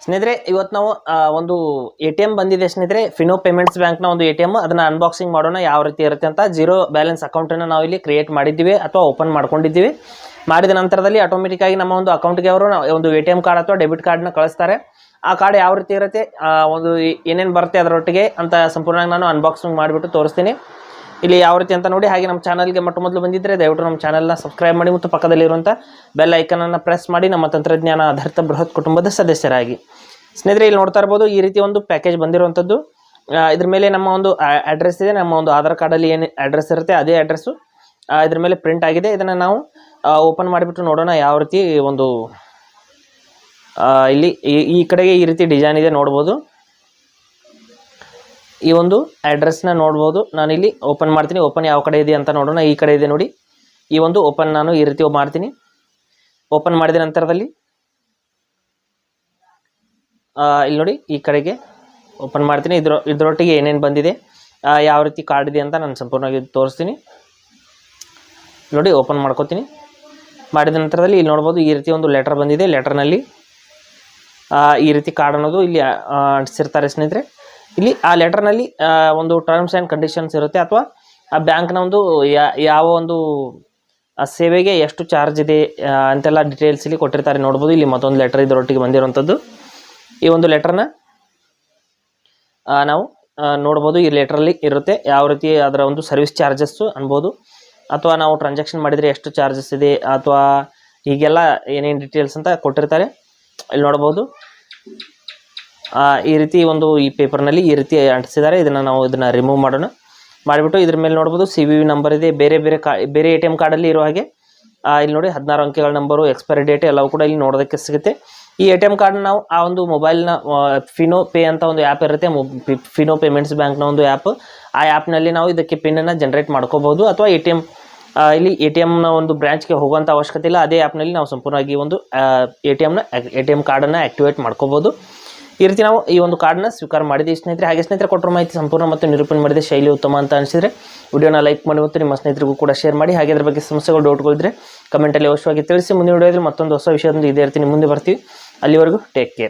ಸ್ನೇಹಿತರೆ ಇವತ್ತು ನಾವು ಒಂದು ATM ಬಂದಿದೆ ಸ್ನೇಹಿತರೆ. ಫಿನೋ ಪೇಮೆಂಟ್ಸ್ ಬ್ಯಾಂಕ್ನ ಒಂದು ATM. ಅದನ್ನು ಅನ್ಬಾಕ್ಸಿಂಗ್ ಮಾಡೋಣ ಯಾವ ರೀತಿ ಇರುತ್ತೆ ಅಂತ. ಜೀರೋ ಬ್ಯಾಲೆನ್ಸ್ ಅಕೌಂಟನ್ನು ನಾವು ಇಲ್ಲಿ ಕ್ರಿಯೇಟ್ ಮಾಡಿದ್ದೀವಿ ಅಥವಾ ಓಪನ್ ಮಾಡ್ಕೊಂಡಿದ್ದೀವಿ. ಮಾಡಿದ ನಂತರದಲ್ಲಿ ಆಟೋಮೆಟಿಕ್ಕಾಗಿ ನಮ್ಮ ಒಂದು ಅಕೌಂಟ್ಗೆ ಅವರು ಒಂದು ATM ಕಾರ್ಡ್ ಅಥವಾ ಡೆಬಿಟ್ ಕಾರ್ಡ್ನ ಕಳಿಸ್ತಾರೆ. ಆ ಕಾರ್ಡ್ ಯಾವ ರೀತಿ ಇರುತ್ತೆ, ಒಂದು ಏನೇನು ಬರುತ್ತೆ ಅದರೊಟ್ಟಿಗೆ ಅಂತ ಸಂಪೂರ್ಣವಾಗಿ ನಾನು ಅನ್ಬಾಕ್ಸಿಂಗ್ ಮಾಡಿಬಿಟ್ಟು ತೋರಿಸ್ತೀನಿ. ಇಲ್ಲಿ ಯಾವ ರೀತಿ ಅಂತ ನೋಡಿ. ಹಾಗೆ ನಮ್ಮ ಚಾನಲ್ಗೆ ಮೊದಲು ಬಂದಿದ್ದರೆ ದಯವಿಟ್ಟು ನಮ್ಮ ಚಾನಲ್ನ ಸಬ್ಸ್ಕ್ರೈಬ್ ಮಾಡಿ ಮತ್ತು ಪಕ್ಕದಲ್ಲಿರುವಂಥ ಬೆಲ್ ಐಕನನ್ನು ಪ್ರೆಸ್ ಮಾಡಿ ನಮ್ಮ ತಂತ್ರಜ್ಞಾನ ಆಧಾರಿತ ಬೃಹತ್ ಕುಟುಂಬದ ಸದಸ್ಯರಾಗಿ. ಸ್ನೇಹಿತರೆ ಇಲ್ಲಿ ನೋಡ್ತಾ ಇರ್ಬೋದು, ಈ ರೀತಿ ಒಂದು ಪ್ಯಾಕೇಜ್ ಬಂದಿರುವಂಥದ್ದು. ಇದ್ರ ಮೇಲೆ ನಮ್ಮ ಒಂದು ಅಡ್ರೆಸ್ ಇದೆ. ನಮ್ಮ ಒಂದು ಆಧಾರ್ ಕಾರ್ಡಲ್ಲಿ ಏನು ಅಡ್ರೆಸ್ ಇರುತ್ತೆ ಅದೇ ಅಡ್ರೆಸ್ಸು ಇದ್ರ ಮೇಲೆ ಪ್ರಿಂಟ್ ಆಗಿದೆ. ಇದನ್ನು ನಾವು ಓಪನ್ ಮಾಡಿಬಿಟ್ಟು ನೋಡೋಣ ಯಾವ ರೀತಿ ಒಂದು ಇಲ್ಲಿ ಈ ಕಡೆಗೆ ಈ ರೀತಿ ಡಿಸೈನ್ ಇದೆ ನೋಡ್ಬೋದು. ಈ ಒಂದು ಅಡ್ರೆಸ್ನ ನೋಡ್ಬೋದು. ನಾನು ಇಲ್ಲಿ ಓಪನ್ ಮಾಡ್ತೀನಿ. ಓಪನ್ ಯಾವ ಕಡೆ ಇದೆ ಅಂತ ನೋಡೋಣ. ಈ ಕಡೆ ಇದೆ ನೋಡಿ. ಈ ಒಂದು ಓಪನ್ ನಾನು ಈ ರೀತಿ ಮಾಡ್ತೀನಿ. ಓಪನ್ ಮಾಡಿದ ನಂತರದಲ್ಲಿ ಇಲ್ಲಿ ನೋಡಿ ಈ ಕಡೆಗೆ ಓಪನ್ ಮಾಡ್ತೀನಿ. ಇದರೊಟ್ಟಿಗೆ ಏನೇನು ಬಂದಿದೆ, ಯಾವ ರೀತಿ ಕಾರ್ಡ್ ಇದೆ ಅಂತ ನಾನು ಸಂಪೂರ್ಣವಾಗಿ ತೋರಿಸ್ತೀನಿ. ನೋಡಿ ಓಪನ್ ಮಾಡ್ಕೋತೀನಿ. ಮಾಡಿದ ನಂತರದಲ್ಲಿ ಇಲ್ಲಿ ನೋಡ್ಬೋದು ಈ ರೀತಿ ಒಂದು ಲೆಟರ್ ಬಂದಿದೆ. ಲೆಟರ್ನಲ್ಲಿ ಈ ರೀತಿ ಕಾರ್ಡ್ ಅನ್ನೋದು ಇಲ್ಲಿ ಅಂಟಿಸಿರ್ತಾರೆ ಸ್ನೇಹಿತರೆ. ಇಲ್ಲಿ ಆ ಲೆಟರ್ನಲ್ಲಿ ಒಂದು ಟರ್ಮ್ಸ್ ಆ್ಯಂಡ್ ಕಂಡೀಷನ್ಸ್ ಇರುತ್ತೆ, ಅಥವಾ ಆ ಬ್ಯಾಂಕ್ನ ಒಂದು ಯಾವ ಒಂದು ಆ ಸೇವೆಗೆ ಎಷ್ಟು ಚಾರ್ಜ್ ಇದೆ ಅಂತೆಲ್ಲ ಡೀಟೇಲ್ಸ್ ಇಲ್ಲಿ ಕೊಟ್ಟಿರ್ತಾರೆ ನೋಡ್ಬೋದು. ಇಲ್ಲಿ ಮತ್ತೊಂದು ಲೆಟರ್ ಇದರೊಟ್ಟಿಗೆ ಬಂದಿರುವಂಥದ್ದು. ಈ ಒಂದು ಲೆಟರ್ನ ನಾವು ನೋಡ್ಬೋದು. ಈ ಲೆಟ್ರಲ್ಲಿ ಇರುತ್ತೆ ಯಾವ ರೀತಿ ಅದರ ಒಂದು ಸರ್ವಿಸ್ ಚಾರ್ಜಸ್ಸು ಅನ್ಬೋದು, ಅಥವಾ ನಾವು ಟ್ರಾನ್ಸಾಕ್ಷನ್ ಮಾಡಿದರೆ ಎಷ್ಟು ಚಾರ್ಜಸ್ ಇದೆ, ಅಥವಾ ಹೀಗೆಲ್ಲ ಏನೇನು ಡೀಟೇಲ್ಸ್ ಅಂತ ಕೊಟ್ಟಿರ್ತಾರೆ. ಇಲ್ಲಿ ನೋಡ್ಬೋದು ಈ ರೀತಿ ಒಂದು ಈ ಪೇಪರ್ನಲ್ಲಿ ಈ ರೀತಿ ಅಂಟಿಸಿದ್ದಾರೆ. ಇದನ್ನು ರಿಮೂವ್ ಮಾಡೋಣ. ಮಾಡಿಬಿಟ್ಟು ಇದ್ರ ಮೇಲೆ ನೋಡ್ಬೋದು CVV ನಂಬರ್ ಇದೆ. ಬೇರೆ ATM ಕಾರ್ಡಲ್ಲಿ ಇರೋ ಹಾಗೆ ಇಲ್ಲಿ ನೋಡಿ 16 ಅಂಕೆಗಳ ನಂಬರು, ಎಕ್ಸ್ಪೈರಿ ಡೇಟ್ ಎಲ್ಲವೂ ಕೂಡ ಇಲ್ಲಿ ನೋಡೋದಕ್ಕೆ ಸಿಗುತ್ತೆ. ಈ ATM ಕಾರ್ಡ್ ನಾವು ಆ ಒಂದು ಮೊಬೈಲ್ನ ಫಿನೋ ಪೇ ಅಂತ ಒಂದು ಆ್ಯಪ್ ಇರುತ್ತೆ, ಫಿನೋ ಪೇಮೆಂಟ್ಸ್ ಬ್ಯಾಂಕ್ನ ಒಂದು ಆ್ಯಪ್. ಆ ಆ್ಯಪ್ನಲ್ಲಿ ನಾವು ಇದಕ್ಕೆ ಪಿನ್ನನ್ನು ಜನ್ರೇಟ್ ಮಾಡ್ಕೋಬೋದು, ಅಥವಾ ಇಲ್ಲಿ ATMನ ಒಂದು ಬ್ರಾಂಚ್ಗೆ ಹೋಗುವಂಥ ಅವಶ್ಯಕತೆ ಇಲ್ಲ. ಅದೇ ಆ್ಯಪ್ನಲ್ಲಿ ನಾವು ಸಂಪೂರ್ಣವಾಗಿ ಒಂದು ATM ಕಾರ್ಡನ್ನು ಆ್ಯಕ್ಟಿವೇಟ್ ಮಾಡ್ಕೋಬೋದು. ಈ ರೀತಿ ನಾವು ಈ ಒಂದು ಕಾರ್ಡ್ನ ಸ್ವೀಕಾರ ಮಾಡಿದ್ದೀವಿ ಸ್ನೇಹಿತರೆ. ಹಾಗೆ ಸ್ನೇಹಿತರೆ ಕೊಟ್ಟರು ಮಾಹಿತಿ ಸಂಪೂರ್ಣ ಮತ್ತು ನಿರೂಪಣೆ ಮಾಡಿದೆ ಶೈಲಿ ಉತ್ತಮ ಅಂತ ಅನಿಸಿದರೆ ವಿಡಿಯೋನ ಲೈಕ್ ಮಾಡಿ ಮತ್ತು ನಿಮ್ಮ ಸ್ನೇಹಿತರಿಗೂ ಕೂಡ ಶೇರ್ ಮಾಡಿ. ಹಾಗೆ ಅದ್ರ ಬಗ್ಗೆ ಸಮಸ್ಯೆಗಳು ಡೌಟ್ಗಳಿದ್ರೆ ಕಮೆಂಟಲ್ಲಿ ಅವಶ್ಯವಾಗಿ ತಿಳಿಸಿ. ಮುಂದಿನ ವಿಡಿಯೋದಲ್ಲಿ ಮತ್ತೊಂದು ಹೊಸ ವಿಷಯದಿಂದ ಇದೇ ರೀತಿ ಮುಂದೆ ಬರ್ತೀವಿ. ಅಲ್ಲಿವರೆಗೂ ಟೇಕ್ ಕೇರ್.